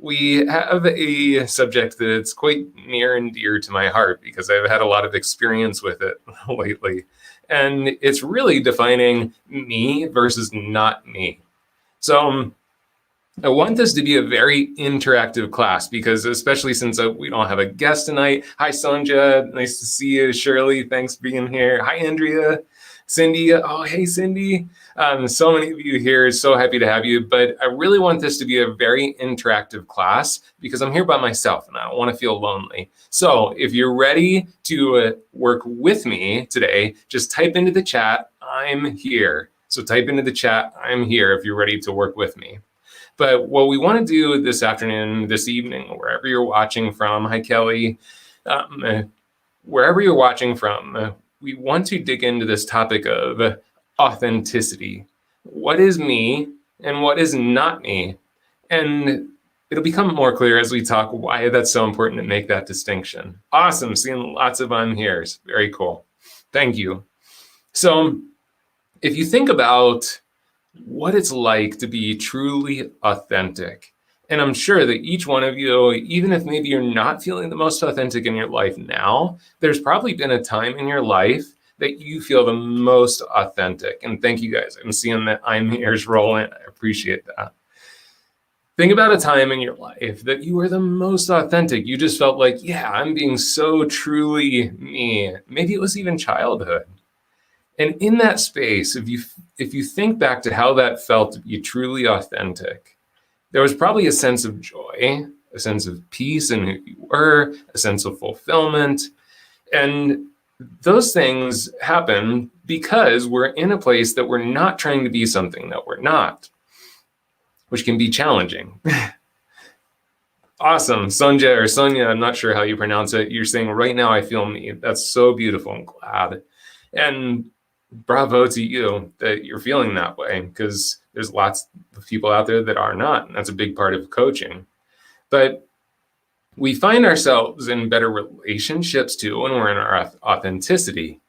we have a subject that's quite near and dear to my heart because I've had a lot of experience with it lately. And it's really defining me versus not me. So I want this to be a very interactive class because especially since we don't have a guest tonight. Hi, Sonja. Nice to see you. Shirley, thanks for being here. Hi, Andrea. Cindy. Oh, hey, Cindy. So many of you here. So happy to have you. But I really want this to be a very interactive class because I'm here by myself and I don't want to feel lonely. So if you're ready to work with me today, just type into the chat, I'm here. So type into the chat, I'm here if you're ready to work with me. But what we want to do this afternoon, this evening, wherever you're watching from, hi, Kelly, wherever you're watching from, we want to dig into this topic of authenticity. What is me and what is not me? And it'll become more clear as we talk why that's so important to make that distinction. Awesome, seeing lots of I'm here's. Very cool. Thank you. So if you think about what it's like to be truly authentic, and I'm sure that each one of you, even if maybe you're not feeling the most authentic in your life now, there's probably been a time in your life that you feel the most authentic. And thank you guys. I'm seeing that I'm here's rolling. I appreciate that. Think about a time in your life that you were the most authentic. You just felt like, yeah, I'm being so truly me. Maybe it was even childhood. And in that space, if you think back to how that felt to be truly authentic, there was probably a sense of joy, a sense of peace in who you were, a sense of fulfillment. And those things happen because we're in a place that we're not trying to be something that we're not, which can be challenging. Awesome. Sonja or Sonia, I'm not sure how you pronounce it. You're saying, right now I feel me. That's so beautiful. I'm glad. And bravo to you that you're feeling that way, because there's lots of people out there that are not. And that's a big part of coaching. But we find ourselves in better relationships too when we're in our authenticity.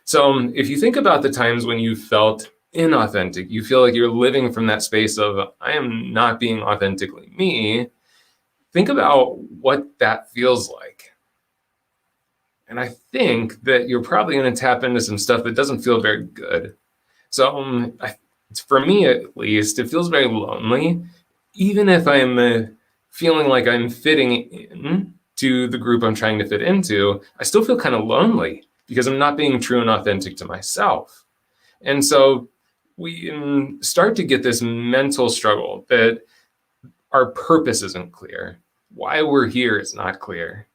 So if you think about the times when you felt inauthentic, you feel like you're living from that space of, I am not being authentically me, think about what that feels like. And I think that you're probably going to tap into some stuff that doesn't feel very good. So for me, at least, it feels very lonely. Even if I'm feeling like I'm fitting in to the group I'm trying to fit into, I still feel kind of lonely because I'm not being true and authentic to myself. And so we start to get this mental struggle that our purpose isn't clear. Why we're here is not clear.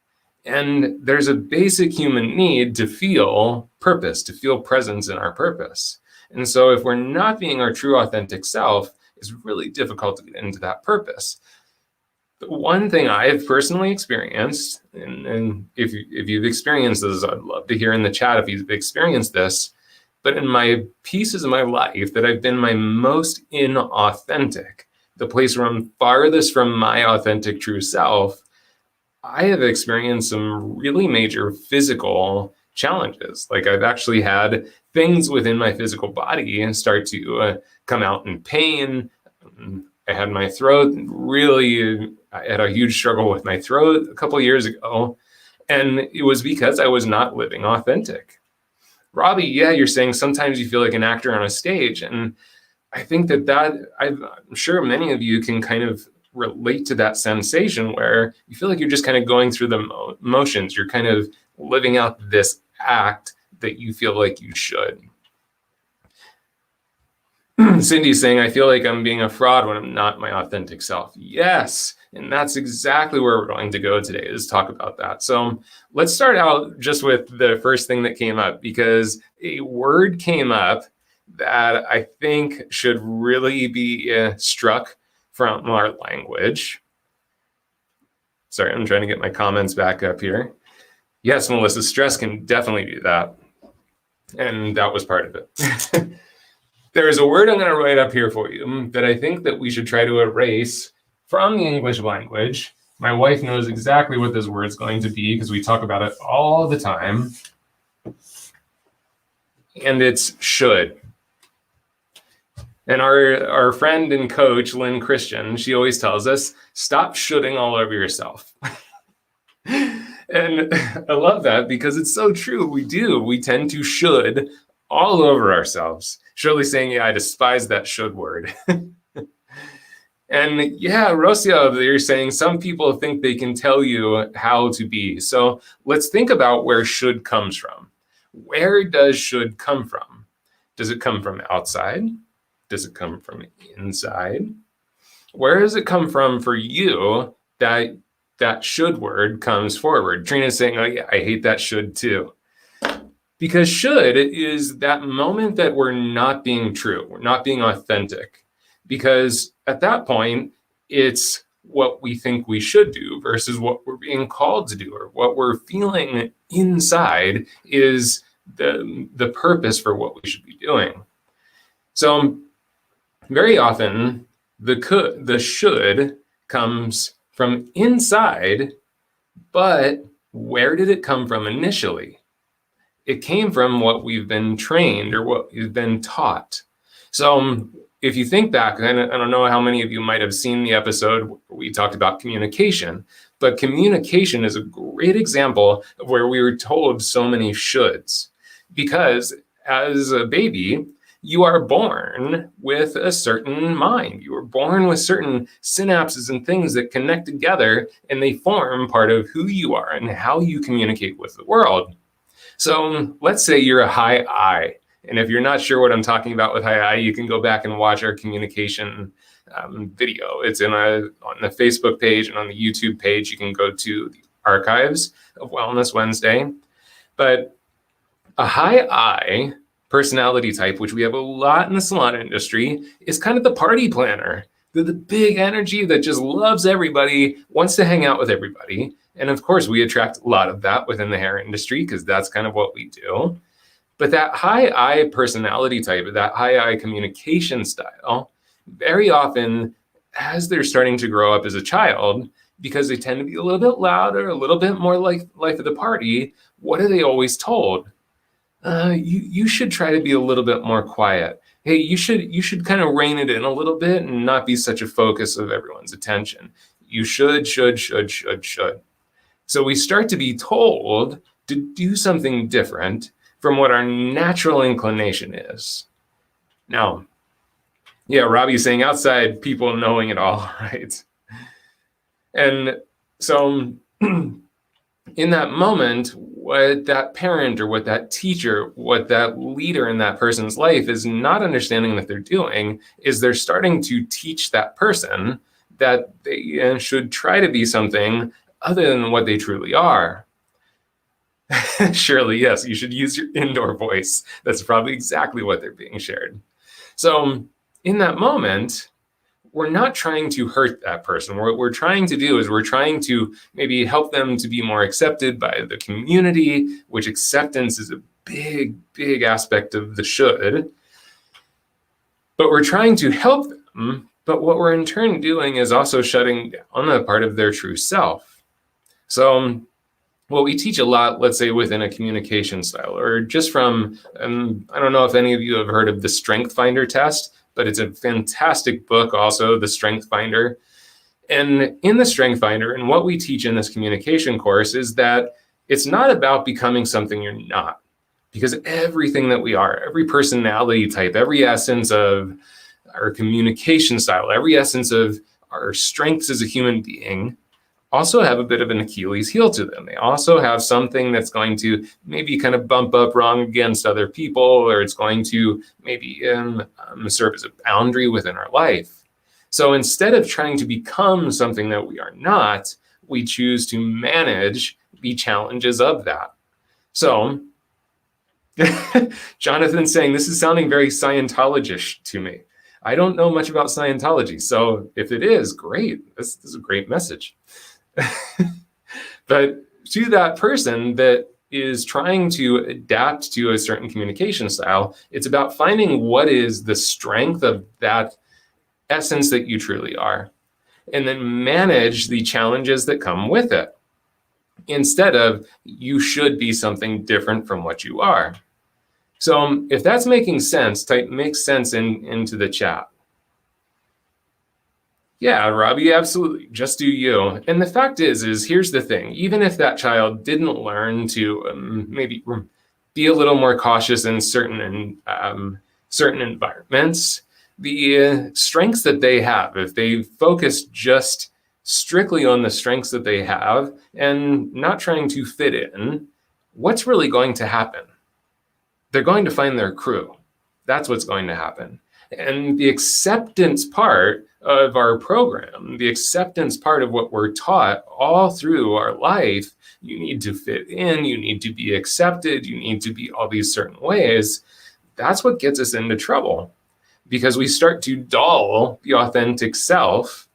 And there's a basic human need to feel purpose, to feel presence in our purpose. And so if we're not being our true authentic self, it's really difficult to get into that purpose. The one thing I've personally experienced, and if you've experienced this, I'd love to hear in the chat if you've experienced this, but in my pieces of my life that I've been my most inauthentic, the place where I'm farthest from my authentic true self, I have experienced some really major physical challenges. Like I've actually had things within my physical body start to come out in pain. I had my throat I had a huge struggle with my throat a couple of years ago. And it was because I was not living authentic. Robbie, yeah, you're saying sometimes you feel like an actor on a stage. And I think I'm sure many of you can kind of relate to that sensation where you feel like you're just kind of going through the motions. You're kind of living out this act that you feel like you should. Cindy's saying, I feel like I'm being a fraud when I'm not my authentic self. Yes, and that's exactly where we're going to go today, is talk about that. So let's start out just with the first thing that came up, because a word came up that I think should really be struck from our language. Sorry, I'm trying to get my comments back up here. Yes, Melissa, stress can definitely do that. And that was part of it. There is a word I'm going to write up here for you that I think that we should try to erase from the English language. My wife knows exactly what this word is going to be because we talk about it all the time. And it's should. And our friend and coach, Lynn Christian, she always tells us, stop shoulding all over yourself. And I love that because it's so true. We do. We tend to should all over ourselves. Shirley saying, yeah, I despise that should word. And yeah, Rocio, you're saying some people think they can tell you how to be. So let's think about where should comes from. Where does should come from? Does it come from outside? Does it come from inside? Where does it come from for you that should word comes forward? Trina's saying, oh yeah, I hate that should too. Because should is that moment that we're not being true, we're not being authentic. Because at that point, it's what we think we should do versus what we're being called to do, or what we're feeling inside is the purpose for what we should be doing. So very often, the should comes from inside, but where did it come from initially? It came from what we've been trained or what we've been taught. So if you think back, and I don't know how many of you might have seen the episode where we talked about communication, but communication is a great example of where we were told so many shoulds. Because as a baby, you are born with a certain mind. You are born with certain synapses and things that connect together, and they form part of who you are and how you communicate with the world. So let's say you're a high I. And if you're not sure what I'm talking about with high I, you can go back and watch our communication video. It's on the Facebook page and on the YouTube page. You can go to the archives of Wellness Wednesday. But a high I personality type, which we have a lot in the salon industry, is kind of the party planner. They're the big energy that just loves everybody, wants to hang out with everybody. And of course, we attract a lot of that within the hair industry because that's kind of what we do. But that high I personality type, that high I communication style, very often, as they're starting to grow up as a child, because they tend to be a little bit louder, a little bit more like life of the party, what are they always told? You should try to be a little bit more quiet. Hey, you should kind of rein it in a little bit and not be such a focus of everyone's attention. You should. So we start to be told to do something different from what our natural inclination is. Now, yeah, Robbie's saying outside people knowing it all, right? And so in that moment, what that parent or what that teacher, what that leader in that person's life is not understanding that they're doing is they're starting to teach that person that they should try to be something other than what they truly are. Surely, yes, you should use your indoor voice. That's probably exactly what they're being shared. So in that moment, we're not trying to hurt that person. What we're trying to do is we're trying to maybe help them to be more accepted by the community, which acceptance is a big, big aspect of the should. But we're trying to help them. But what we're in turn doing is also shutting down a part of their true self. So what we teach a lot, let's say within a communication style, or just from, I don't know if any of you have heard of the Strength Finder test, but it's a fantastic book also, the Strength Finder. And in the Strength Finder, and what we teach in this communication course is that it's not about becoming something you're not. Because everything that we are, every personality type, every essence of our communication style, every essence of our strengths as a human being also have a bit of an Achilles heel to them. They also have something that's going to maybe kind of bump up wrong against other people, or it's going to maybe serve as a boundary within our life. So instead of trying to become something that we are not, we choose to manage the challenges of that. So Jonathan saying, this is sounding very Scientologish to me. I don't know much about Scientology. So if it is, great. This is a great message. But to that person that is trying to adapt to a certain communication style, it's about finding what is the strength of that essence that you truly are, and then manage the challenges that come with it, instead of you should be something different from what you are. So if that's making sense, type makes sense into the chat. Yeah, Robbie, absolutely. Just do you. And the fact is here's the thing. Even if that child didn't learn to maybe be a little more cautious in certain environments, the strengths that they have, if they focus just strictly on the strengths that they have and not trying to fit in, what's really going to happen? They're going to find their crew. That's what's going to happen. And the acceptance part of our program, the acceptance part of what we're taught all through our life, you need to fit in, you need to be accepted, you need to be all these certain ways. That's what gets us into trouble, because we start to dull the authentic self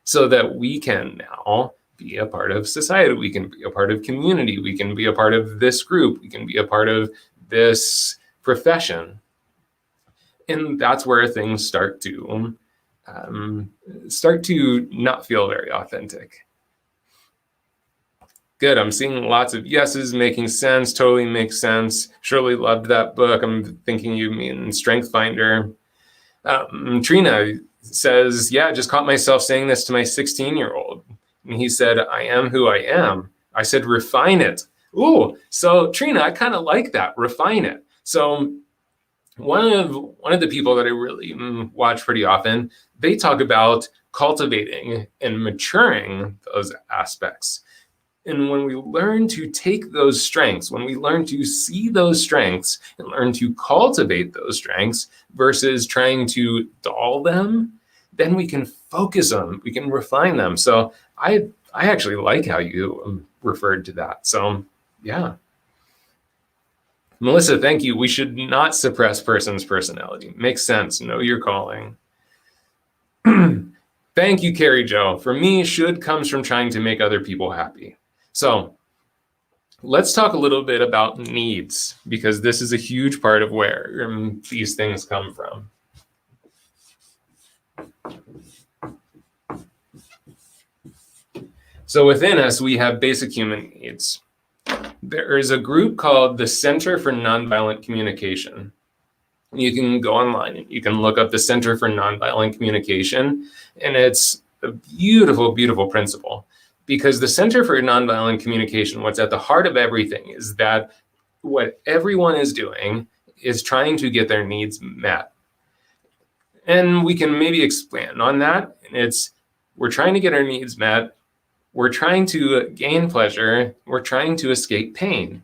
so that we can now be a part of society, we can be a part of community, we can be a part of this group, we can be a part of this profession. And that's where things start to not feel very authentic. Good, I'm seeing lots of yeses, making sense, totally makes sense. Surely loved that book. I'm thinking you mean Strength Finder. Trina says, yeah, just caught myself saying this to my 16-year-old. And he said, I am who I am. I said, refine it. Ooh, so Trina, I kind of like that, refine it. So one of the people that I really watch pretty often, they talk about cultivating and maturing those aspects. And when we learn to take those strengths, when we learn to see those strengths and learn to cultivate those strengths versus trying to dull them, then we can focus them, we can refine them. So I actually like how you referred to that. So yeah. Melissa, thank you. We should not suppress person's personality. Makes sense. Know your calling. Thank you, Carrie Jo. For me, should comes from trying to make other people happy. So let's talk a little bit about needs, because this is a huge part of where these things come from. So within us, we have basic human needs. There is a group called the Center for Nonviolent Communication. You can go online and you can look up the Center for Nonviolent Communication, and it's a beautiful, beautiful principle, because the Center for Nonviolent Communication, what's at the heart of everything is that what everyone is doing is trying to get their needs met. And we can maybe expand on that. We're trying to get our needs met. We're trying to gain pleasure. We're trying to escape pain.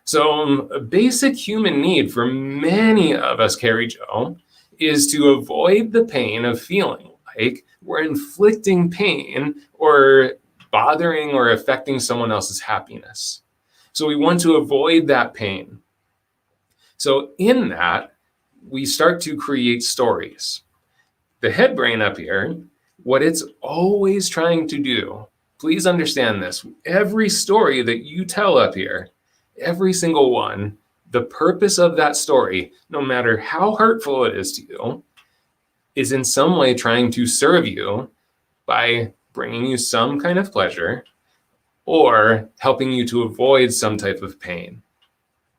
So a basic human need for many of us, Carrie Jo, is to avoid the pain of feeling like we're inflicting pain or bothering or affecting someone else's happiness. So we want to avoid that pain. So in that, we start to create stories. The head brain up here, what it's always trying to do, please understand this, every story that you tell up here, every single one, the purpose of that story, no matter how hurtful it is to you, is in some way trying to serve you by bringing you some kind of pleasure or helping you to avoid some type of pain.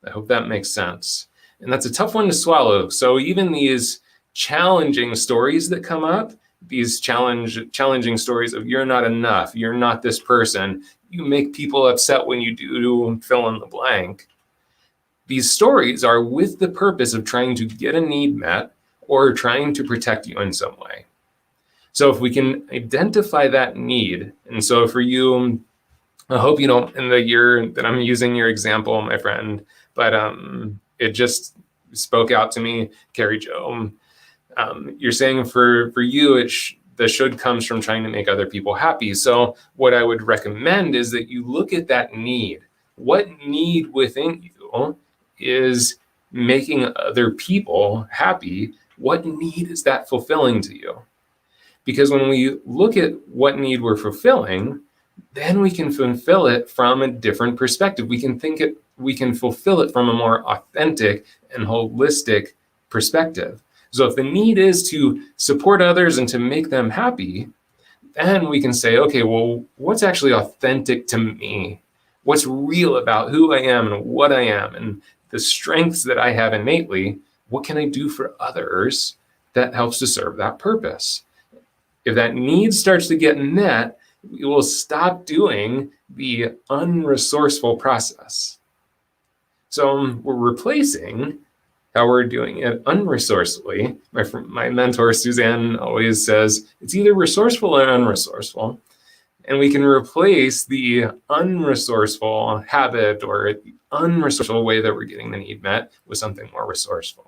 I hope that makes sense. And that's a tough one to swallow. So even these challenging stories that come up, these challenging stories of you're not enough, you're not this person, you make people upset when you do fill in the blank. These stories are with the purpose of trying to get a need met or trying to protect you in some way. So if we can identify that need, and so for you, I hope you don't, in the year that I'm using your example, my friend, but it just spoke out to me, Carrie Jo. You're saying for you, the should comes from trying to make other people happy. So what I would recommend is that you look at that need. What need within you is making other people happy? What need is that fulfilling to you? Because when we look at what need we're fulfilling, then we can fulfill it from a different perspective. We can fulfill it from a more authentic and holistic perspective. So if the need is to support others and to make them happy, then we can say, okay, well, what's actually authentic to me? What's real about who I am and what I am? And the strengths that I have innately, what can I do for others that helps to serve that purpose? If that need starts to get met, we will stop doing the unresourceful process. So we're replacing how we're doing it unresourcefully. My mentor, Suzanne, always says it's either resourceful or unresourceful. And we can replace the unresourceful habit or the unresourceful way that we're getting the need met with something more resourceful.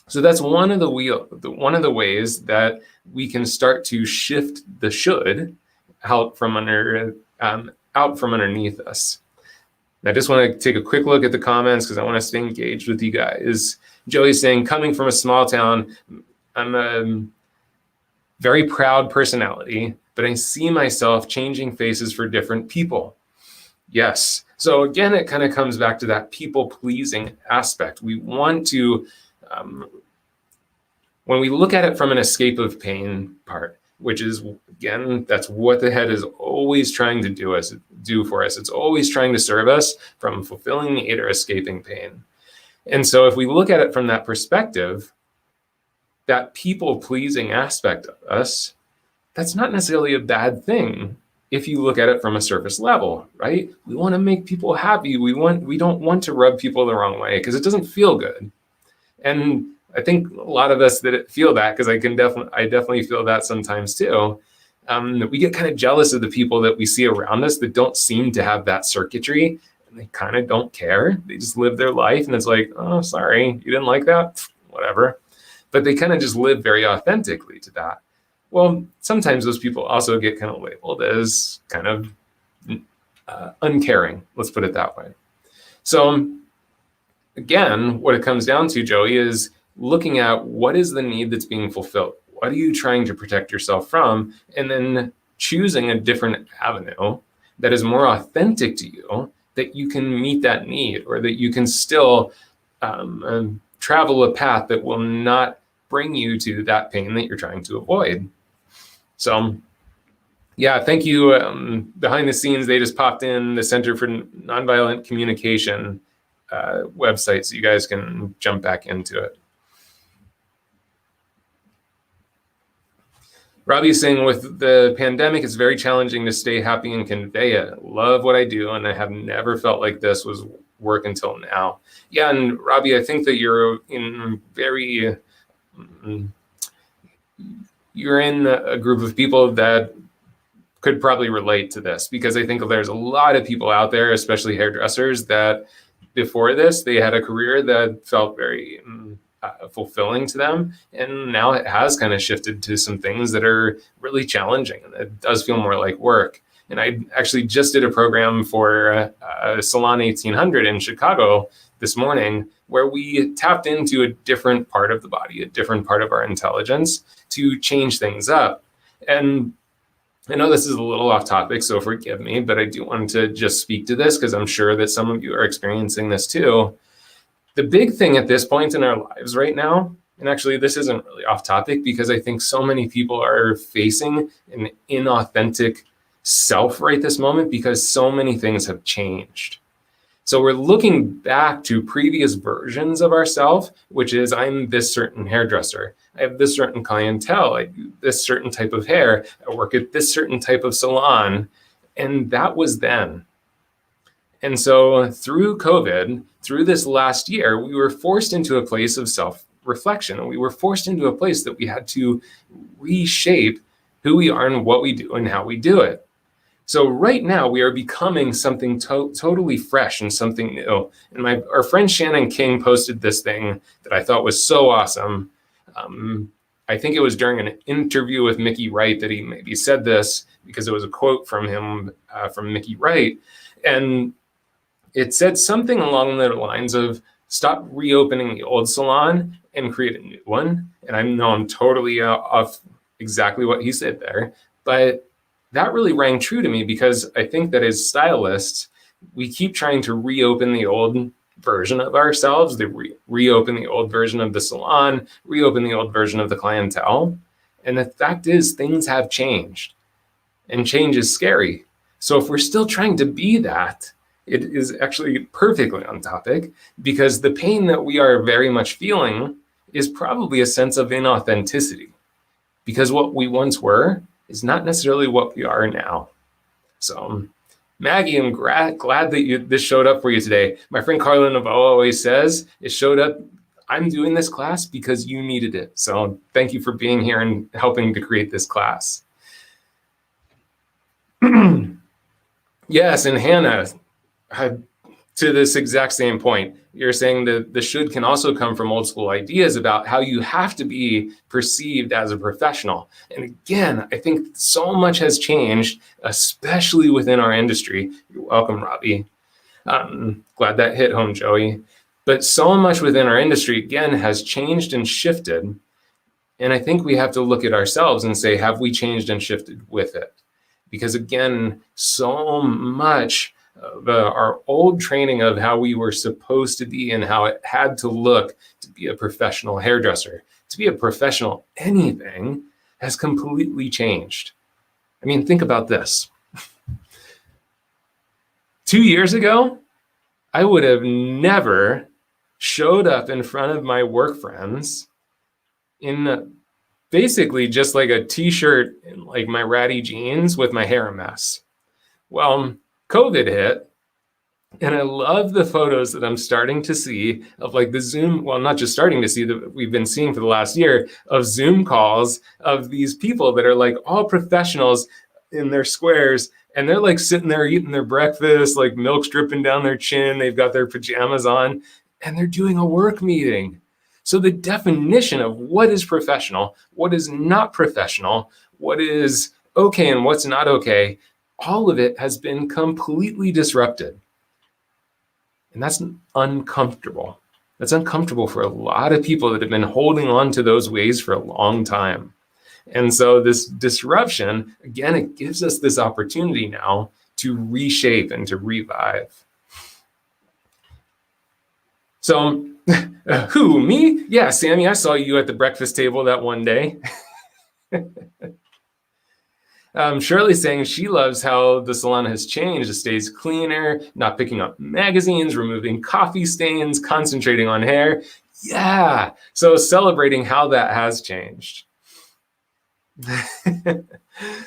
So that's one of the ways that we can start to shift the should out from underneath us. And I just want to take a quick look at the comments because I want to stay engaged with you guys. Joey's saying, coming from a small town, I'm a very proud personality, but I see myself changing faces for different people. Yes. So again, it kind of comes back to that people-pleasing aspect. We want to, when we look at it from an escape of pain part, which is, again, that's what the head is always trying to do for us. It's always trying to serve us from fulfilling need or escaping pain. And so if we look at it from that perspective, that people-pleasing aspect of us, that's not necessarily a bad thing if you look at it from a surface level, right? We want to make people happy. We don't want to rub people the wrong way because it doesn't feel good. And I think a lot of us that feel that, because I definitely feel that sometimes too. We get kind of jealous of the people that we see around us that don't seem to have that circuitry, and they kind of don't care. They just live their life, and it's like, oh, sorry, you didn't like that, whatever. But they kind of just live very authentically to that. Well, sometimes those people also get kind of labeled as kind of uncaring. Let's put it that way. So again, what it comes down to, Joey, is looking at what is the need that's being fulfilled. What are you trying to protect yourself from? And then choosing a different avenue that is more authentic to you, that you can meet that need, or that you can still travel a path that will not bring you to that pain that you're trying to avoid. So yeah, thank you. Behind the scenes, they just popped in the Center for Nonviolent Communication website, so you guys can jump back into it. Robbie's saying, with the pandemic, it's very challenging to stay happy and convey it. Love what I do, and I have never felt like this was work until now. Yeah, and Robbie, I think that you're in a group of people that could probably relate to this, because I think there's a lot of people out there, especially hairdressers, that before this, they had a career that felt very fulfilling to them, and now it has kind of shifted to some things that are really challenging, and it does feel more like work. And I actually just did a program for Salon 1800 in Chicago this morning, where we tapped into a different part of the body, a different part of our intelligence, to change things up. And I know this is a little off topic, so forgive me, but I do want to just speak to this because I'm sure that some of you are experiencing this too. The big thing at this point in our lives right now, and actually this isn't really off topic because I think so many people are facing an inauthentic self right this moment because so many things have changed. So we're looking back to previous versions of ourselves, which is, I'm this certain hairdresser. I have this certain clientele. I do this certain type of hair. I work at this certain type of salon. And that was then. And so through COVID, through this last year, we were forced into a place of self-reflection. And we were forced into a place that we had to reshape who we are and what we do and how we do it. So right now we are becoming something totally fresh and something new. And our friend Shannon King posted this thing that I thought was so awesome. I think it was during an interview with Mickey Wright that he maybe said this, because it was a quote from him, from Mickey Wright. And it said something along the lines of, stop reopening the old salon and create a new one. And I know I'm totally off exactly what he said there, but that really rang true to me, because I think that as stylists, we keep trying to reopen the old version of ourselves, reopen the old version of the salon, reopen the old version of the clientele. And the fact is, things have changed, and change is scary. So if we're still trying to be that, It is actually perfectly on topic, because the pain that we are very much feeling is probably a sense of inauthenticity, because what we once were is not necessarily what we are now. So, Maggie, I'm glad that this showed up for you today. My friend Carla Naveau always says it showed up. I'm doing this class because you needed it. So thank you for being here and helping to create this class. Yes, and Hannah, to this exact same point, you're saying that the should can also come from old school ideas about how you have to be perceived as a professional. And again, I think so much has changed, especially within our industry. You're welcome, Robbie. Glad that hit home, Joey. But so much within our industry, again, has changed and shifted. And I think we have to look at ourselves and say, have we changed and shifted with it? Because again, so much of our old training of how we were supposed to be and how it had to look to be a professional hairdresser, to be a professional anything, has completely changed. I mean, think about this. 2 years ago, I would have never showed up in front of my work friends in basically just like a t-shirt and like my ratty jeans with my hair a mess. Well, COVID hit, and I love the photos that I'm starting to see of like the Zoom, well, not just starting to see, that we've been seeing for the last year, of Zoom calls of these people that are like all professionals in their squares, and they're like sitting there eating their breakfast, like milk's dripping down their chin, they've got their pajamas on, and they're doing a work meeting. So the definition of what is professional, what is not professional, what is okay and what's not okay, all of it has been completely disrupted. And that's uncomfortable. That's uncomfortable for a lot of people that have been holding on to those ways for a long time. And so this disruption, again, it gives us this opportunity now to reshape and to revive. So, who, me? Yeah, Sammy, I saw you at the breakfast table that one day. Shirley's saying she loves how the salon has changed. It stays cleaner, not picking up magazines, removing coffee stains, concentrating on hair. Yeah, so celebrating how that has changed.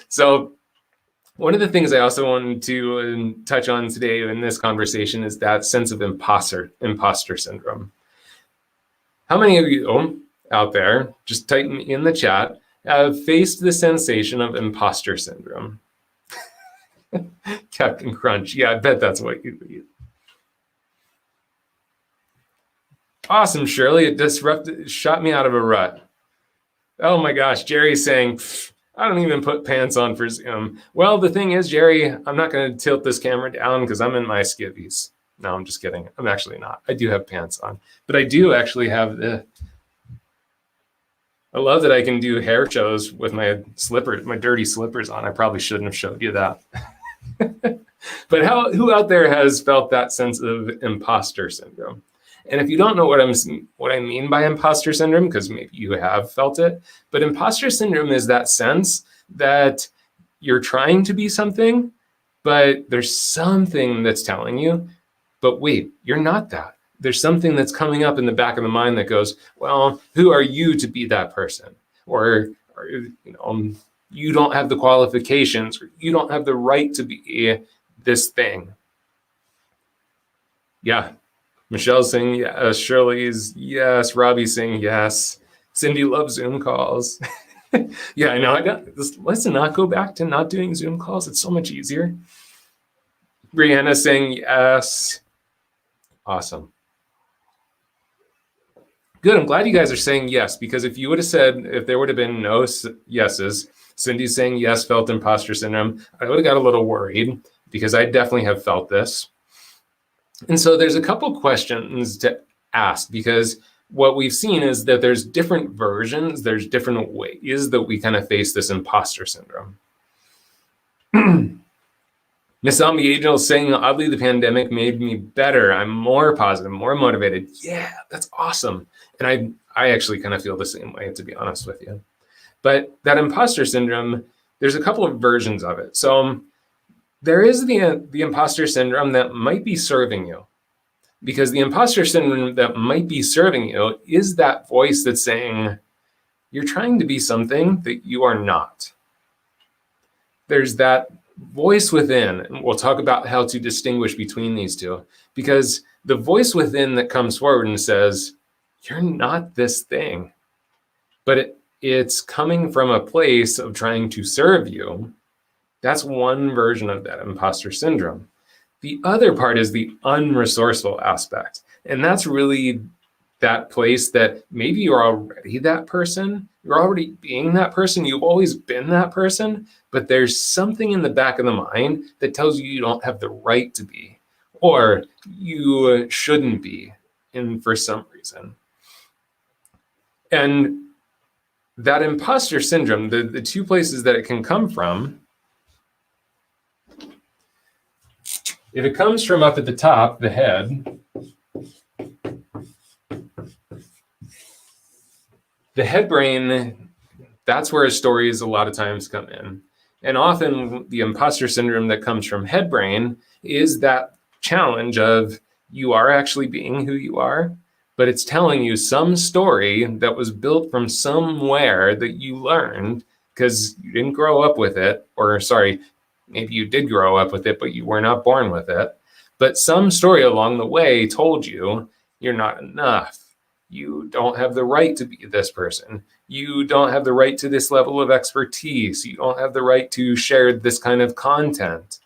So one of the things I also wanted to touch on today in this conversation is that sense of imposter syndrome. How many of you out there, just type in the chat, have faced the sensation of imposter syndrome? Captain Crunch, yeah, I bet that's what you eat. Awesome, Shirley, it shot me out of a rut. Oh my gosh, Jerry's saying, I don't even put pants on for Zoom. Well, the thing is, Jerry, I'm not going to tilt this camera down because I'm in my skivvies. No, I'm just kidding. I'm actually not. I do have pants on, but I do actually have I love that I can do hair shows with my slippers, my dirty slippers on. I probably shouldn't have showed you that. But who out there has felt that sense of imposter syndrome? And if you don't know what I mean by imposter syndrome, because maybe you have felt it, but imposter syndrome is that sense that you're trying to be something, but there's something that's telling you, but wait, you're not that. There's something that's coming up in the back of the mind that goes, well, who are you to be that person? Or you don't have the qualifications, or you don't have the right to be this thing. Yeah. Michelle's saying yes. Shirley's yes. Robbie's saying yes. Cindy loves Zoom calls. Yeah, I know. I got this. Let's not go back to not doing Zoom calls. It's so much easier. Brianna saying yes. Awesome. Good. I'm glad you guys are saying yes, because if there would have been no yeses, Cindy's saying yes, felt imposter syndrome, I would have got a little worried, because I definitely have felt this. And so there's a couple questions to ask, because what we've seen is that there's different versions, there's different ways that we kind of face this imposter syndrome. Miss Zombie Angel saying, oddly, the pandemic made me better. I'm more positive, more motivated. Yeah, that's awesome. And I actually kind of feel the same way, to be honest with you. But that imposter syndrome, there's a couple of versions of it. So there is the imposter syndrome that might be serving you, because the imposter syndrome that might be serving you is that voice that's saying, you're trying to be something that you are not. There's that voice within, and we'll talk about how to distinguish between these two, because the voice within that comes forward and says, you're not this thing, but it's coming from a place of trying to serve you. That's one version of that imposter syndrome. The other part is the unresourceful aspect. And that's really that place that maybe you're already that person. You're already being that person. You've always been that person. But there's something in the back of the mind that tells you don't have the right to be, or you shouldn't be, and for some reason. And that imposter syndrome, the two places that it can come from, if it comes from up at the top, the head, the head brain, that's where stories a lot of times come in. And often the imposter syndrome that comes from head brain is that challenge of you are actually being who you are, but it's telling you some story that was built from somewhere that you learned because you didn't grow up with it, or sorry, maybe you did grow up with it, but you were not born with it. But some story along the way told you you're not enough. You don't have the right to be this person. You don't have the right to this level of expertise. You don't have the right to share this kind of content.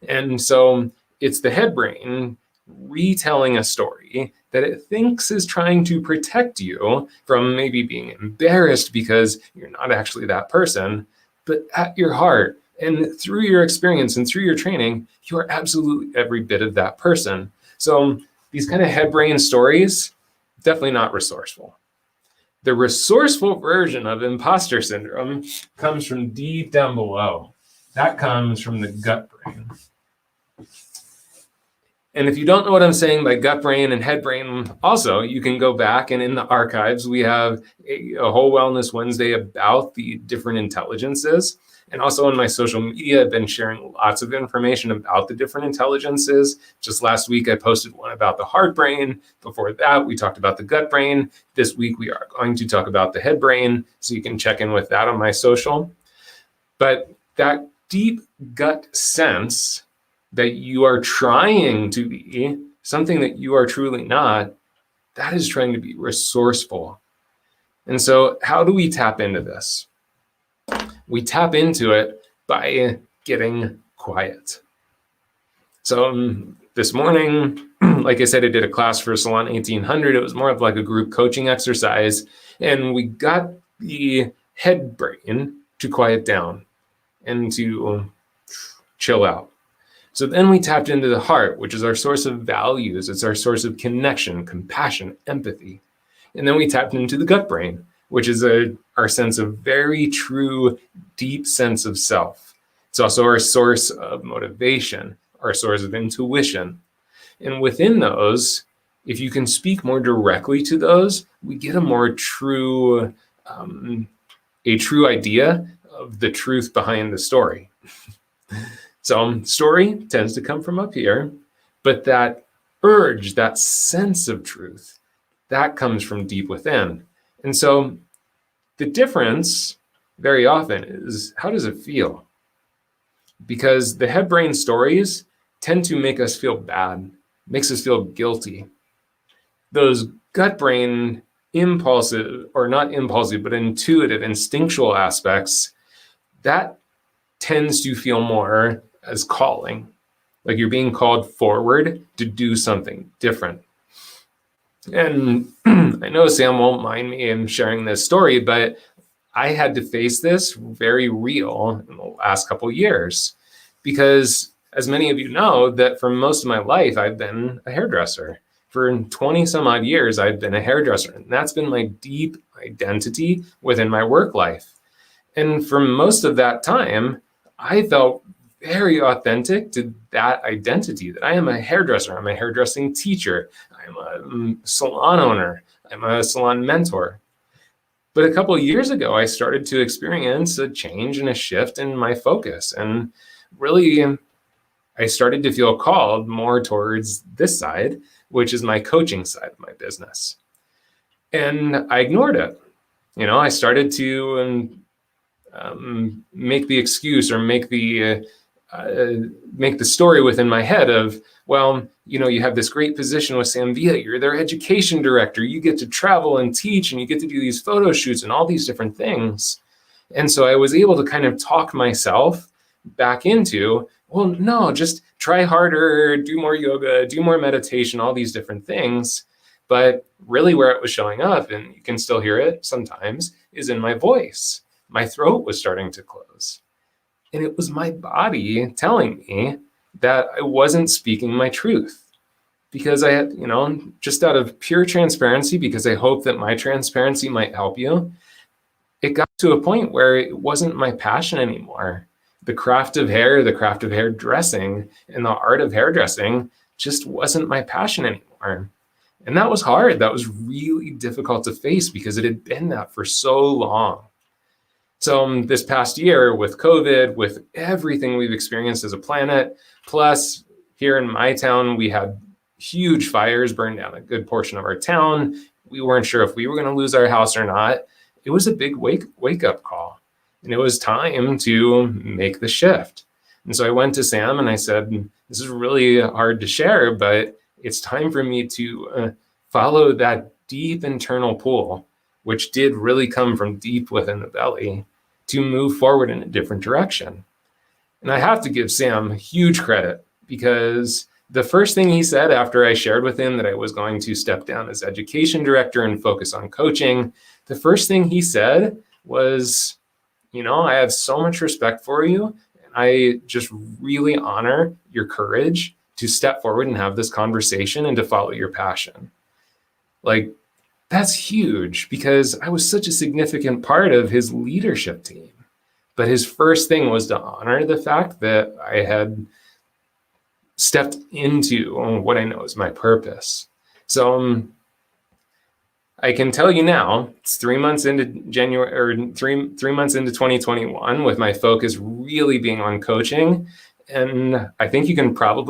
And so it's the head brain retelling a story that it thinks is trying to protect you from maybe being embarrassed because you're not actually that person. But at your heart, and through your experience and through your training, you are absolutely every bit of that person. So these kind of head brain stories, definitely not resourceful. The resourceful version of imposter syndrome comes from deep down below. That comes from the gut brain. And if you don't know what I'm saying by gut brain and head brain, also, you can go back, and in the archives, we have a whole Wellness Wednesday about the different intelligences. And also on my social media, I've been sharing lots of information about the different intelligences. Just last week, I posted one about the heart brain. Before that, we talked about the gut brain. This week, we are going to talk about the head brain. So you can check in with that on my social. But that deep gut sense that you are trying to be something that you are truly not, that is trying to be resourceful. And so how do we tap into this? We tap into it by getting quiet. So this morning, like I said, I did a class for Salon 1800. It was more of like a group coaching exercise. And we got the head brain to quiet down and to chill out. So then we tapped into the heart, which is our source of values. It's our source of connection, compassion, empathy. And then we tapped into the gut brain, which is our sense of very true, deep sense of self. It's also our source of motivation, our source of intuition. And within those, if you can speak more directly to those, we get a more true, a true idea of the truth behind the story. So story tends to come from up here, but that urge, that sense of truth, that comes from deep within. And so the difference very often is, how does it feel? Because the head brain stories tend to make us feel bad, makes us feel guilty. Those gut brain impulsive, or not impulsive, but intuitive, instinctual aspects, that tends to feel more as calling, like you're being called forward to do something different. And I know Sam won't mind me in sharing this story, but I had to face this very real in the last couple of years, because as many of you know, that for most of my life, I've been a hairdresser. For 20 some odd years, I've been a hairdresser, and that's been my deep identity within my work life. And for most of that time, I felt very authentic to that identity, that I am a hairdresser, I'm a hairdressing teacher, I'm a salon owner, I'm a salon mentor. But a couple of years ago, I started to experience a change and a shift in my focus. And really, I started to feel called more towards this side, which is my coaching side of my business. And I ignored it. I started to make the excuse or make the story within my head of, well, you have this great position with Samvia, you're their education director, you get to travel and teach, and you get to do these photo shoots and all these different things. And so I was able to kind of talk myself back into, well, no, just try harder, do more yoga, do more meditation, all these different things. But really where it was showing up, and you can still hear it sometimes, is in my voice. My throat was starting to close. And it was my body telling me that I wasn't speaking my truth. Because I had, just out of pure transparency, because I hope that my transparency might help you, it got to a point where it wasn't my passion anymore. The craft of hair, the craft of hairdressing, and the art of hairdressing just wasn't my passion anymore. And that was hard. That was really difficult to face because it had been that for so long. So this past year with COVID, with everything we've experienced as a planet, plus here in my town, we had huge fires burn down a good portion of our town. We weren't sure if we were going to lose our house or not. It was a big wake up call. And it was time to make the shift. And so I went to Sam and I said, this is really hard to share, but it's time for me to follow that deep internal pull, which did really come from deep within the belly, to move forward in a different direction. And I have to give Sam huge credit, because the first thing he said after I shared with him that I was going to step down as education director and focus on coaching, the first thing he said was, I have so much respect for you. And I just really honor your courage to step forward and have this conversation and to follow your passion. Like, that's huge, because I was such a significant part of his leadership team. But his first thing was to honor the fact that I had stepped into what I know is my purpose. So I can tell you now, it's 3 months into January, or three months into 2021, with my focus really being on coaching. And I think you can go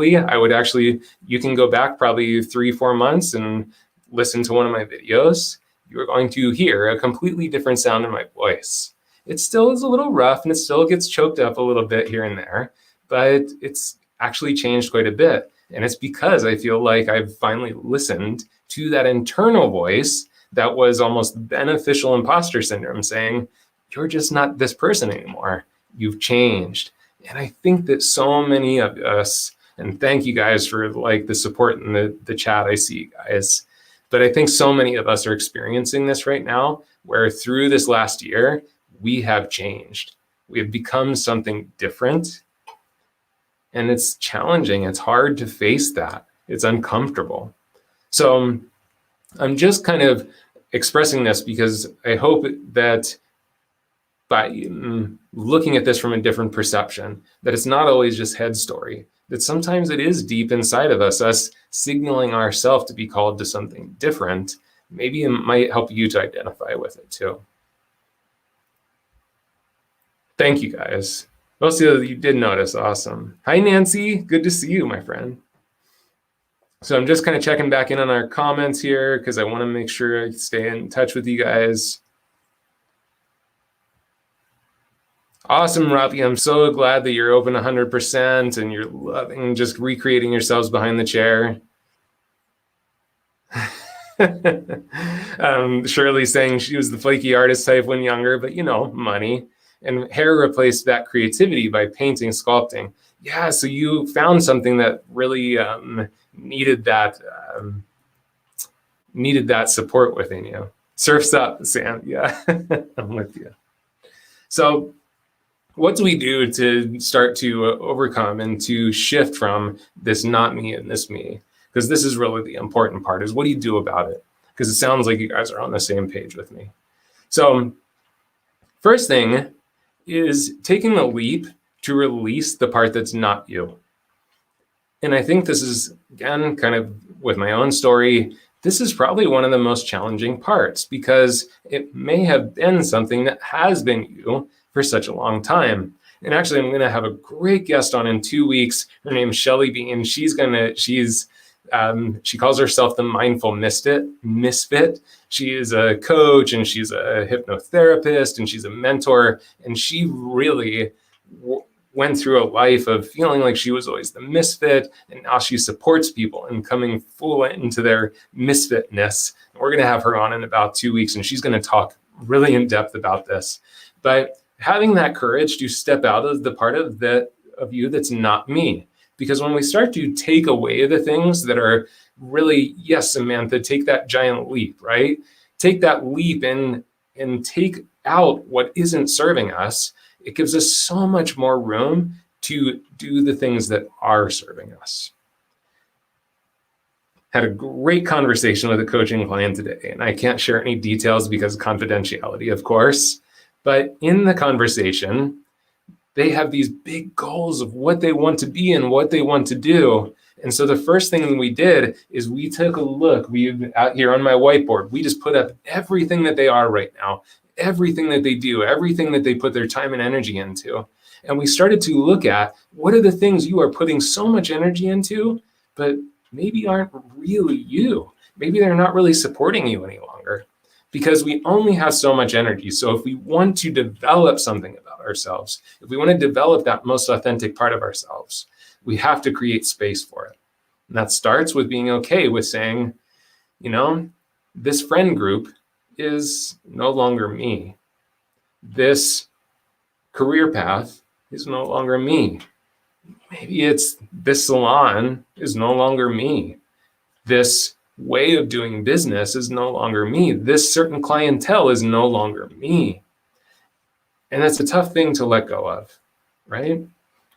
back probably 3-4 months and listen to one of my videos. You're going to hear a completely different sound in my voice. It still is a little rough and it still gets choked up a little bit here and there, but it's actually changed quite a bit. And it's because I feel like I've finally listened to that internal voice that was almost beneficial imposter syndrome saying, you're just not this person anymore. You've changed. And I think that so many of us, and thank you guys for the support in the chat, I see guys, but I think so many of us are experiencing this right now, where through this last year, we have changed. We have become something different. And it's challenging. It's hard to face that. It's uncomfortable. So I'm just kind of expressing this because I hope that by looking at this from a different perception, that it's not always just head story, that sometimes it is deep inside of us signaling ourselves to be called to something different. Maybe it might help you to identify with it too. Thank you guys. Most of you did notice. Awesome. Hi, Nancy. Good to see you, my friend. So I'm just kind of checking back in on our comments here because I want to make sure I stay in touch with you guys. Awesome, Robbie. I'm so glad that you're open 100% and you're loving just recreating yourselves behind the chair. Shirley saying she was the flaky artist type when younger, but money. And hair replaced that creativity by painting, sculpting. Yeah, so you found something that really needed that support within you. Surf's up, Sam. Yeah, I'm with you. So what do we do to start to overcome and to shift from this not me and this me? Because this is really the important part, is what do you do about it? Because it sounds like you guys are on the same page with me. So first thing is taking the leap to release the part that's not you. And I think this is, again, kind of with my own story, this is probably one of the most challenging parts, because it may have been something that has been you for such a long time. And actually, I'm going to have a great guest on in 2 weeks. Her name's Shelly Bean. She calls herself the mindful misfit. She is a coach and she's a hypnotherapist and she's a mentor. And she really went through a life of feeling like she was always the misfit. And now she supports people in coming full into their misfitness. We're going to have her on in about 2 weeks, and she's going to talk really in depth about this. But having that courage to step out of the part of you that's not me. Because when we start to take away the things that are really, yes, Samantha, take that giant leap, right? Take that leap and take out what isn't serving us. It gives us so much more room to do the things that are serving us. Had a great conversation with a coaching client today, and I can't share any details because of confidentiality, of course. But in the conversation, they have these big goals of what they want to be and what they want to do. And so the first thing we did is we took a look. Out here on my whiteboard, we just put up everything that they are right now, everything that they do, everything that they put their time and energy into. And we started to look at what are the things you are putting so much energy into, but maybe aren't really you. Maybe they're not really supporting you any longer, because we only have so much energy. So if we want to develop something about ourselves, if we want to develop that most authentic part of ourselves, we have to create space for it. And that starts with being okay with saying, this friend group is no longer me. This career path is no longer me. Maybe it's this salon is no longer me. This way of doing business is no longer me. This certain clientele is no longer me. And that's a tough thing to let go of, right?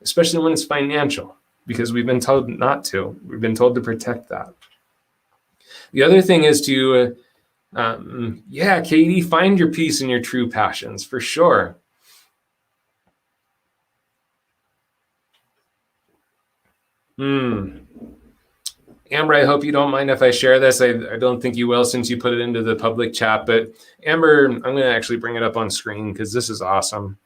Especially when it's financial, because we've been told not to. We've been told to protect that. The other thing is to, Katie, find your peace and your true passions, for sure. Amber, I hope you don't mind if I share this. I don't think you will, since you put it into the public chat. But Amber, I'm going to actually bring it up on screen because this is awesome.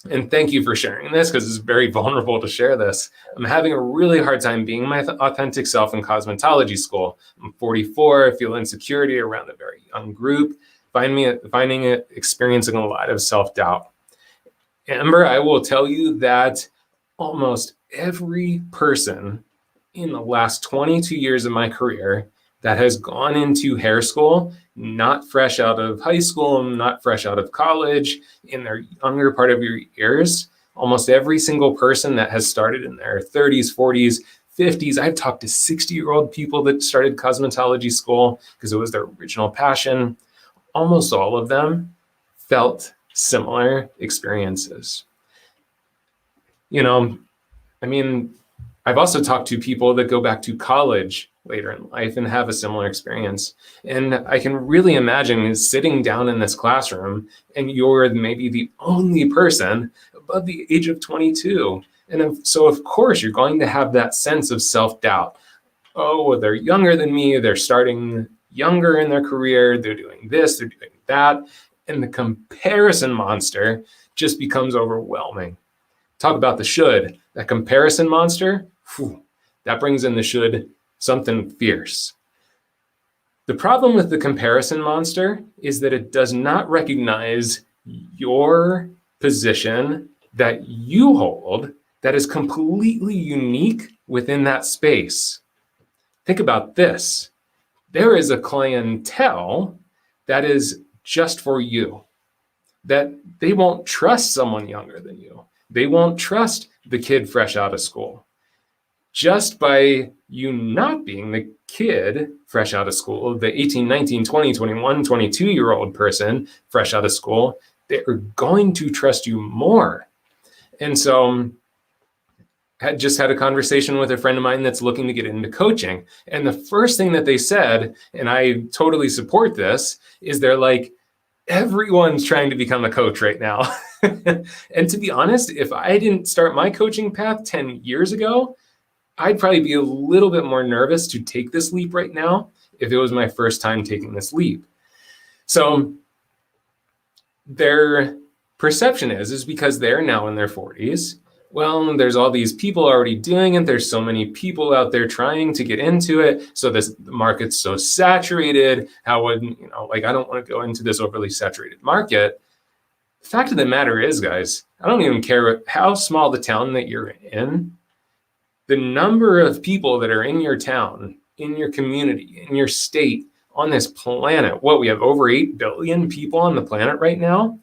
And thank you for sharing this, because it's very vulnerable to share this. I'm having a really hard time being my authentic self in cosmetology school. I'm 44, I feel insecurity around a very young group, finding it experiencing a lot of self-doubt. Amber, I will tell you that almost every person in the last 22 years of my career that has gone into hair school, not fresh out of high school, not fresh out of college, in their younger part of your years, almost every single person that has started in their 30s, 40s, 50s, I've talked to 60-year-old people that started cosmetology school because it was their original passion. Almost all of them felt similar experiences. I've also talked to people that go back to college later in life and have a similar experience. And I can really imagine sitting down in this classroom and you're maybe the only person above the age of 22. And so of course you're going to have that sense of self-doubt. Oh, they're younger than me. They're starting younger in their career. They're doing this, they're doing that. And the comparison monster just becomes overwhelming. Talk about the should. That comparison monster, that brings in the should something fierce. The problem with the comparison monster is that it does not recognize your position that you hold that is completely unique within that space. Think about this. There is a clientele that is just for you, that they won't trust someone younger than you. They won't trust the kid fresh out of school. Just by you not being the kid fresh out of school, the 18, 19, 20, 21, 22-year-old person fresh out of school, they're going to trust you more. And so I just had a conversation with a friend of mine that's looking to get into coaching. And the first thing that they said, and I totally support this, is they're like, everyone's trying to become a coach right now. And to be honest, if I didn't start my coaching path 10 years ago, I'd probably be a little bit more nervous to take this leap right now if it was my first time taking this leap. So they're Perception is because they're now in their 40s. Well, there's all these people already doing it. There's so many people out there trying to get into it. So this market's so saturated. How would, I don't want to go into this overly saturated market. The fact of the matter is, guys, I don't even care how small the town that you're in. The number of people that are in your town, in your community, in your state, on this planet, we have over 8 billion people on the planet right now.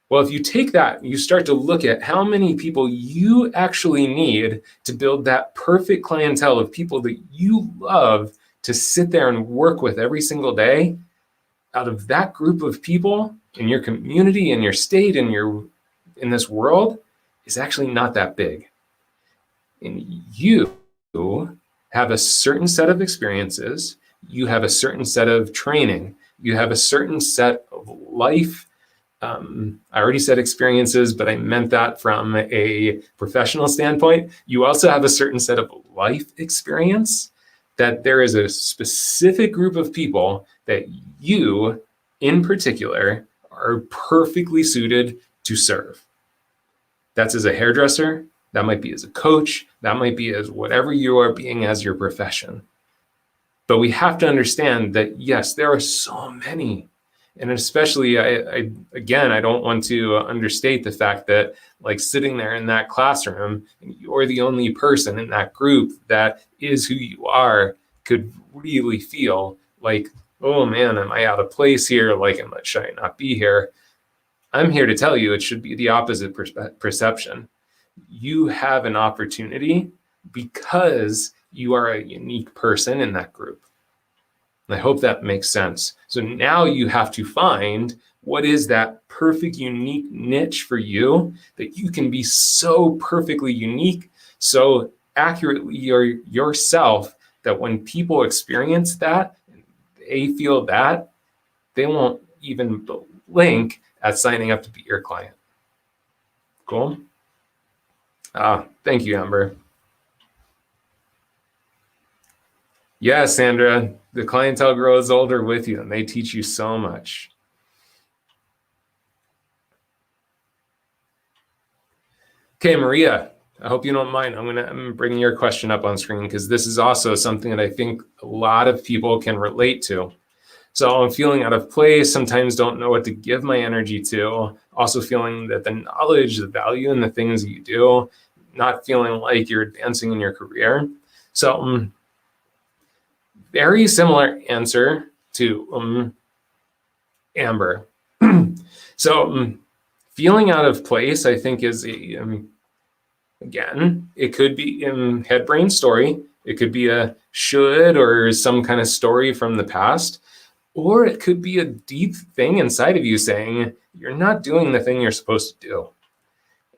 Well, if you take that, you start to look at how many people you actually need to build that perfect clientele of people that you love to sit there and work with every single day. Out of that group of people in your community, in your state, in this world, is actually not that big. And you have a certain set of experiences, you have a certain set of training, you have a certain set of life. I already said experiences, but I meant that from a professional standpoint. You also have a certain set of life experience, that there is a specific group of people that you, in particular, are perfectly suited to serve. That's as a hairdresser, that might be as a coach, that might be as whatever you are being as your profession. But we have to understand that, yes, there are so many. And especially, I don't want to understate the fact that, like, sitting there in that classroom, you're the only person in that group that is who you are, could really feel like, oh man, am I out of place here? Like, should I not be here? I'm here to tell you it should be the opposite perception. You have an opportunity because you are a unique person in that group. And I hope that makes sense. So now you have to find what is that perfect, unique niche for you that you can be so perfectly unique, so accurately yourself, that when people experience that, they feel that, they won't even blink at signing up to be your client. Cool? Thank you, Amber. Yeah, Sandra, the clientele grows older with you and they teach you so much. Okay, Maria, I hope you don't mind. I'm bringing your question up on screen because this is also something that I think a lot of people can relate to. So I'm feeling out of place, sometimes don't know what to give my energy to, also feeling that the knowledge, the value in the things that you do, not feeling like you're advancing in your career. So very similar answer to Amber. So feeling out of place, I think, is again, it could be in head brain story. It could be a should or some kind of story from the past, or it could be a deep thing inside of you saying you're not doing the thing you're supposed to do.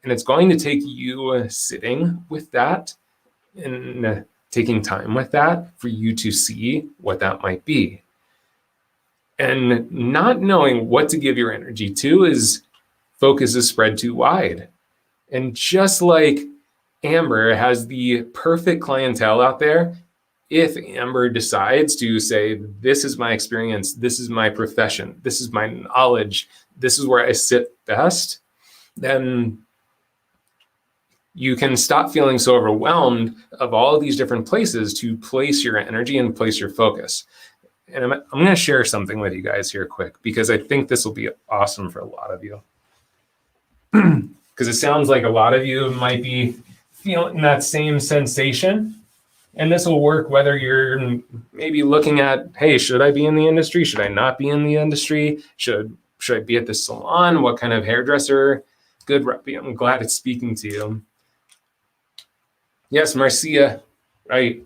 And it's going to take you sitting with that and taking time with that for you to see what that might be. And not knowing what to give your energy to is focus is spread too wide. And just like Amber has the perfect clientele out there, if Amber decides to say, this is my experience, this is my profession, this is my knowledge, this is where I sit best, then you can stop feeling so overwhelmed of all of these different places to place your energy and place your focus. And I'm going to share something with you guys here quick, because I think this will be awesome for a lot of you. Because it sounds like a lot of you might be feeling that same sensation. And this will work whether you're maybe looking at, hey, should I be in the industry? Should I not be in the industry? Should I be at the salon? What kind of hairdresser? Good. I'm glad it's speaking to you. Yes, Marcia. Right.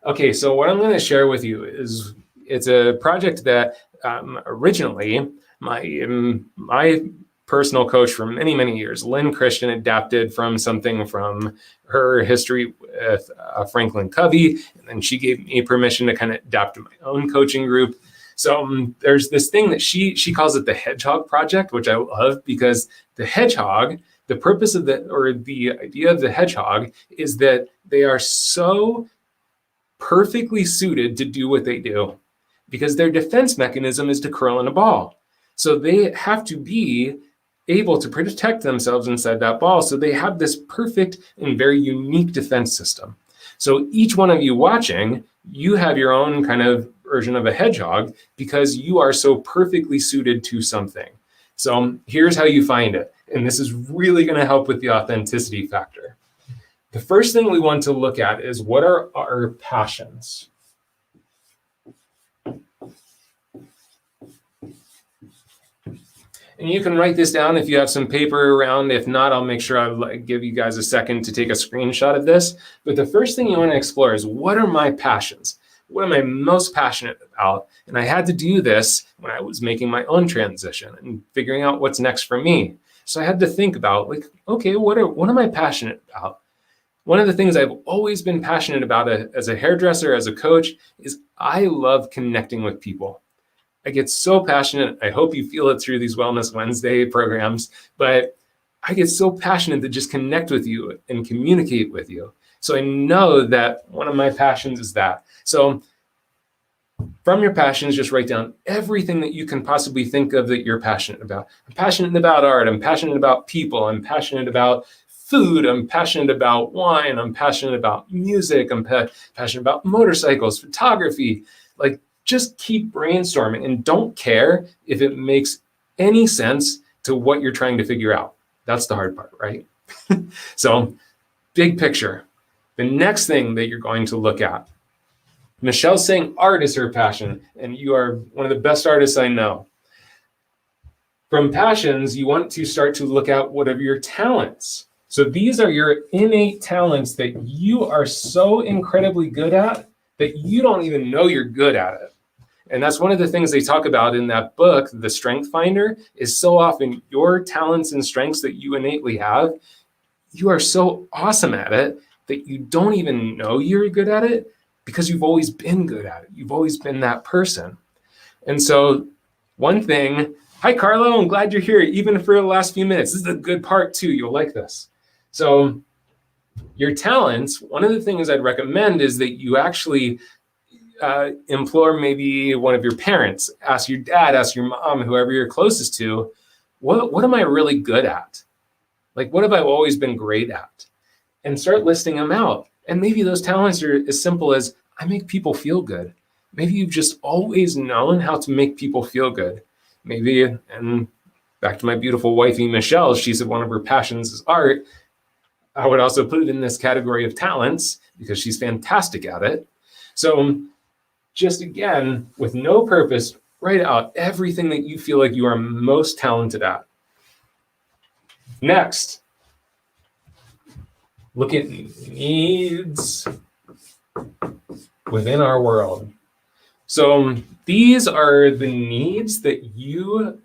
Okay, so what I'm going to share with you is it's a project that originally my personal coach for many, many years, Lynn Christian, adapted from something from her history with Franklin Covey. And then she gave me permission to kind of adapt to my own coaching group. So there's this thing that she calls it the Hedgehog Project, which I love, because the hedgehog, the purpose of the idea of the hedgehog is that they are so perfectly suited to do what they do because their defense mechanism is to curl in a ball. So they have to be able to protect themselves inside that ball. So they have this perfect and very unique defense system. So each one of you watching, you have your own kind of version of a hedgehog because you are so perfectly suited to something. So here's how you find it. And this is really going to help with the authenticity factor. The first thing we want to look at is, what are our passions? And you can write this down if you have some paper around. If not, I'll make sure I'll give you guys a second to take a screenshot of this. But the first thing you want to explore is, what are my passions? What am I most passionate about? And I had to do this when I was making my own transition and figuring out what's next for me. So I had to think about, like, okay, what am I passionate about? One of the things I've always been passionate about as a hairdresser, as a coach, is I love connecting with people. I get so passionate. I hope you feel it through these Wellness Wednesday programs, but I get so passionate to just connect with you and communicate with you. So I know that one of my passions is that. So from your passions, just write down everything that you can possibly think of that you're passionate about. I'm passionate about art. I'm passionate about people. I'm passionate about food. I'm passionate about wine. I'm passionate about music. I'm passionate about motorcycles, photography. Like, just keep brainstorming and don't care if it makes any sense to what you're trying to figure out. That's the hard part, right? So, big picture. The next thing that you're going to look at, Michelle's saying art is her passion, and you are one of the best artists I know. From passions, you want to start to look at what are your talents. So these are your innate talents that you are so incredibly good at that you don't even know you're good at it. And that's one of the things they talk about in that book, The Strength Finder, is so often your talents and strengths that you innately have, you are so awesome at it that you don't even know you're good at it because you've always been good at it. You've always been that person. And so one thing, hi, Carlo, I'm glad you're here, even for the last few minutes. This is a good part too. You'll like this. So your talents, one of the things I'd recommend is that you actually implore maybe one of your parents, ask your dad, ask your mom, whoever you're closest to, what am I really good at? Like, what have I always been great at? And start listing them out. And maybe those talents are as simple as, I make people feel good. Maybe you've just always known how to make people feel good. Maybe, and back to my beautiful wifey, Michelle, she said one of her passions is art. I would also put it in this category of talents because she's fantastic at it. So just again, with no purpose, write out everything that you feel like you are most talented at. Next, look at needs within our world. So these are the needs that you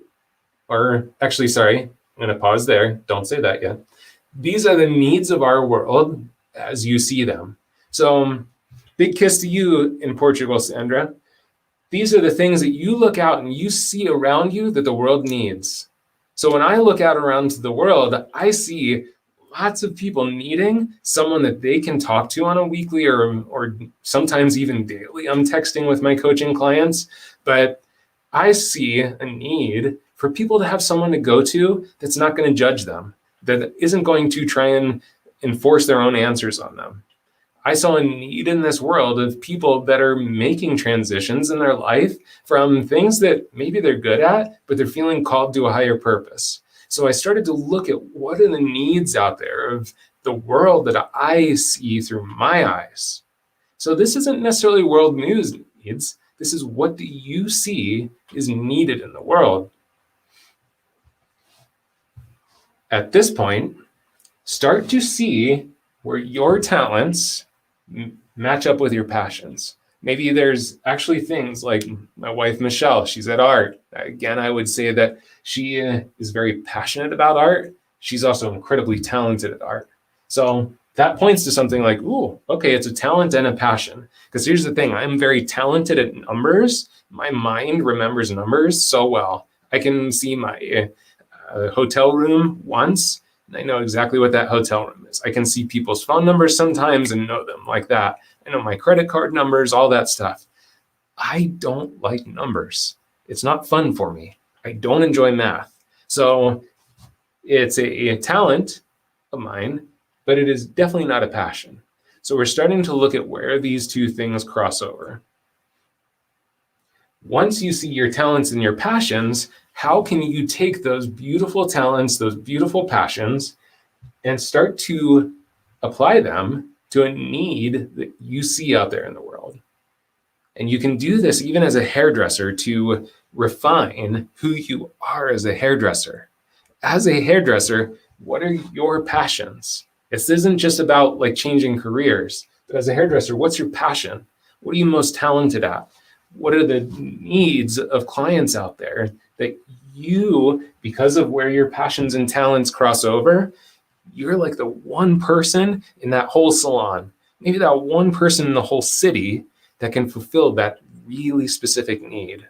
are, actually, sorry, I'm going to pause there. Don't say that yet. These are the needs of our world as you see them. So big kiss to you in Portugal, Sandra. These are the things that you look out and you see around you that the world needs. So when I look out around the world, I see lots of people needing someone that they can talk to on a weekly or sometimes even daily. I'm texting with my coaching clients, but I see a need for people to have someone to go to that's not going to judge them, that isn't going to try and enforce their own answers on them. I saw a need in this world of people that are making transitions in their life from things that maybe they're good at, but they're feeling called to a higher purpose. So I started to look at what are the needs out there of the world that I see through my eyes. So this isn't necessarily world news needs. This is, what do you see is needed in the world? At this point, start to see where your talents match up with your passions. Maybe there's actually things like my wife, Michelle, she's at art. Again, I would say that she is very passionate about art. She's also incredibly talented at art. So that points to something like, ooh, okay, it's a talent and a passion. Because here's the thing, I'm very talented at numbers. My mind remembers numbers so well. I can see my hotel room once, and I know exactly what that hotel room is. I can see people's phone numbers sometimes and know them like that. I know my credit card numbers, all that stuff. I don't like numbers. It's not fun for me. I don't enjoy math. So It's a talent of mine, but it is definitely not a passion. So we're starting to look at where these two things cross over. Once you see your talents and your passions, how can you take those beautiful talents, those beautiful passions, and start to apply them to a need that you see out there in the world? And you can do this even as a hairdresser to refine who you are as a hairdresser. As a hairdresser, what are your passions? This isn't just about like changing careers, but as a hairdresser, what's your passion? What are you most talented at? What are the needs of clients out there that you, because of where your passions and talents cross over, you're like the one person in that whole salon, maybe that one person in the whole city that can fulfill that really specific need.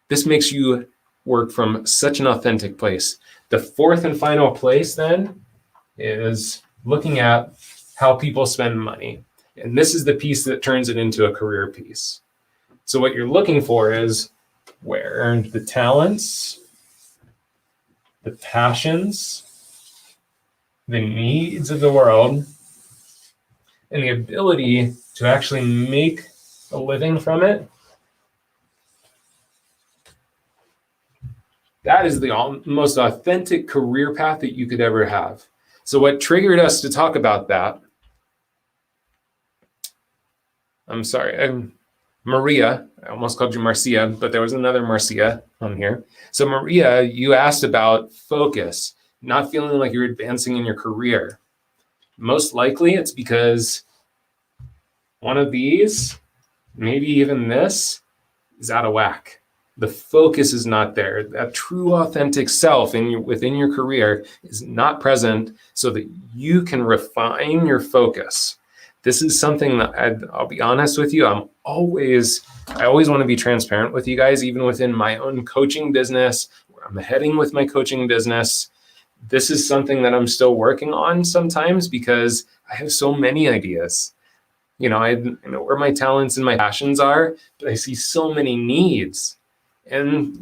This makes you work from such an authentic place. The fourth and final place then is looking at how people spend money. And this is the piece that turns it into a career piece. So what you're looking for is where the talents, the passions, the needs of the world, and the ability to actually make a living from it. That is the most authentic career path that you could ever have. So what triggered us to talk about that, I'm sorry, Maria, I almost called you Marcia, but there was another Marcia on here. So Maria, you asked about focus, not feeling like you're advancing in your career. Most likely it's because one of these, maybe even this, is out of whack. The focus is not there. That true authentic self within your career is not present so that you can refine your focus. This is something that I'll be honest with you, I always want to be transparent with you guys, even within my own coaching business, where I'm heading with my coaching business. This is something that I'm still working on sometimes because I have so many ideas. I know where my talents and my passions are, but I see so many needs. And,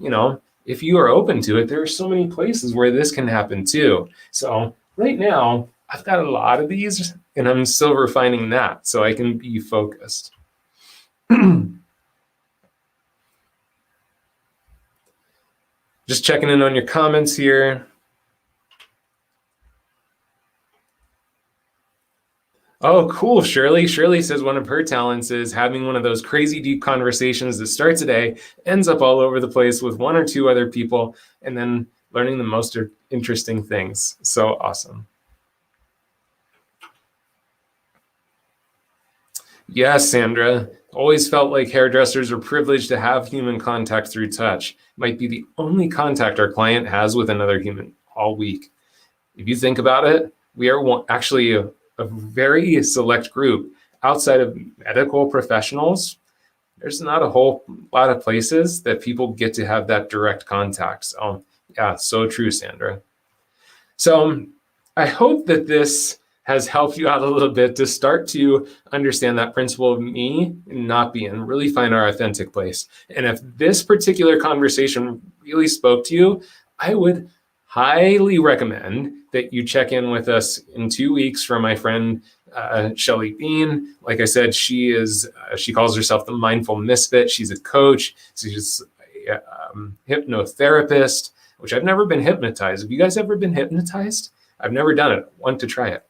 if you are open to it, there are so many places where this can happen too. So right now, I've got a lot of these and I'm still refining that so I can be focused. Just checking in on your comments here. Oh, cool, Shirley. Shirley says one of her talents is having one of those crazy deep conversations that starts a day, ends up all over the place with one or two other people, and then learning the most interesting things. So awesome. Yes, Sandra. Always felt like hairdressers are privileged to have human contact through touch. Might be the only contact our client has with another human all week. If you think about it, we are actually a very select group outside of medical professionals. There's not a whole lot of places that people get to have that direct contact. So yeah, so true, Sandra. So I hope that this has helped you out a little bit to start to understand that principle of me not being, really find our authentic place. And if this particular conversation really spoke to you, I would highly recommend that you check in with us in 2 weeks for my friend Shelly Bean. Like I said, she calls herself the Mindful Misfit. She's a coach. She's a hypnotherapist, which I've never been hypnotized. Have you guys ever been hypnotized? I've never done it. I want to try it.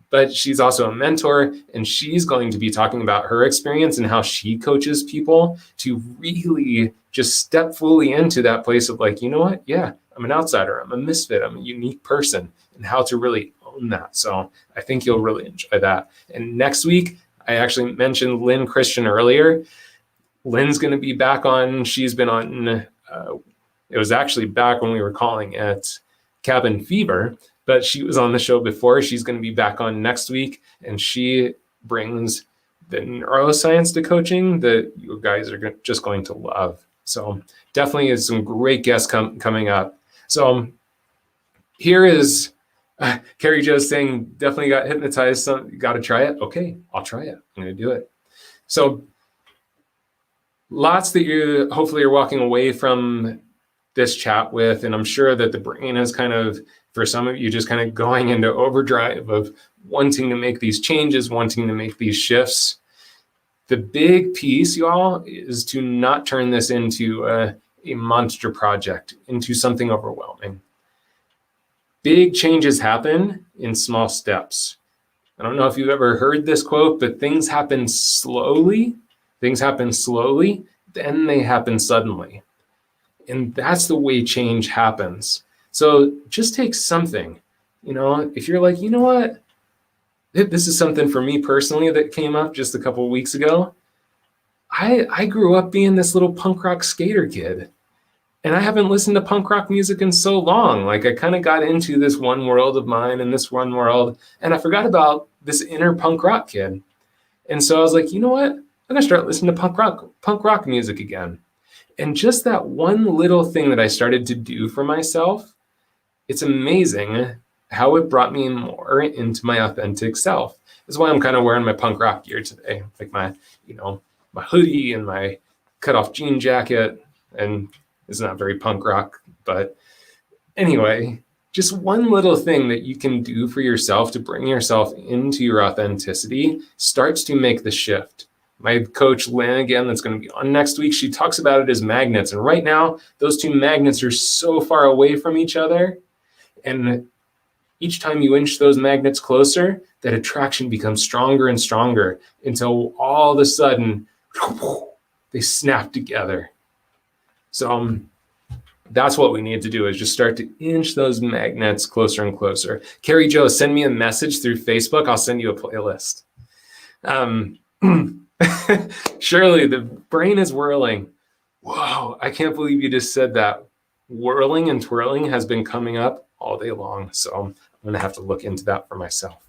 But she's also a mentor, and she's going to be talking about her experience and how she coaches people to really just step fully into that place of like, you know what? Yeah, I'm an outsider. I'm a misfit. I'm a unique person, and how to really own that. So I think you'll really enjoy that. And next week, I actually mentioned Lynn Christian earlier. Lynn's going to be back on. She's been on, it was actually back when we were calling it Cabin Fever, but she was on the show before. She's going to be back on next week, and she brings the neuroscience to coaching that you guys are just going to love. So definitely is some great guests coming up. So here is Carrie Jo saying, definitely got hypnotized. So you got to try it. Okay, I'll try it. I'm going to do it. So lots that you hopefully are walking away from this chat with, and I'm sure that the brain is kind of, for some of you, just kind of going into overdrive of wanting to make these changes, wanting to make these shifts. The big piece, y'all, is to not turn this into a monster project, into something overwhelming. Big changes happen in small steps. I don't know if you've ever heard this quote, but things happen slowly. Things happen slowly, then they happen suddenly. And that's the way change happens. So just take something, if you're like, you know what, this is something for me personally that came up just a couple of weeks ago. I grew up being this little punk rock skater kid, and I haven't listened to punk rock music in so long. Like, I kind of got into this one world of mine and this one world, and I forgot about this inner punk rock kid. And so I was like, you know what? I'm gonna start listening to punk rock music again. And just that one little thing that I started to do for myself, it's amazing how it brought me more into my authentic self. That's why I'm kind of wearing my punk rock gear today, like my hoodie and my cutoff jean jacket. And it's not very punk rock, but anyway, just one little thing that you can do for yourself to bring yourself into your authenticity starts to make the shift. My coach, Lynn, again, that's going to be on next week, she talks about it as magnets. And right now, those two magnets are so far away from each other. And each time you inch those magnets closer, that attraction becomes stronger and stronger until all of a sudden, they snap together. So that's what we need to do, is just start to inch those magnets closer and closer. Carrie Jo, send me a message through Facebook. I'll send you a playlist. Shirley, the brain is whirling. Whoa, I can't believe you just said that. Whirling and twirling has been coming up all day long. So I'm going to have to look into that for myself.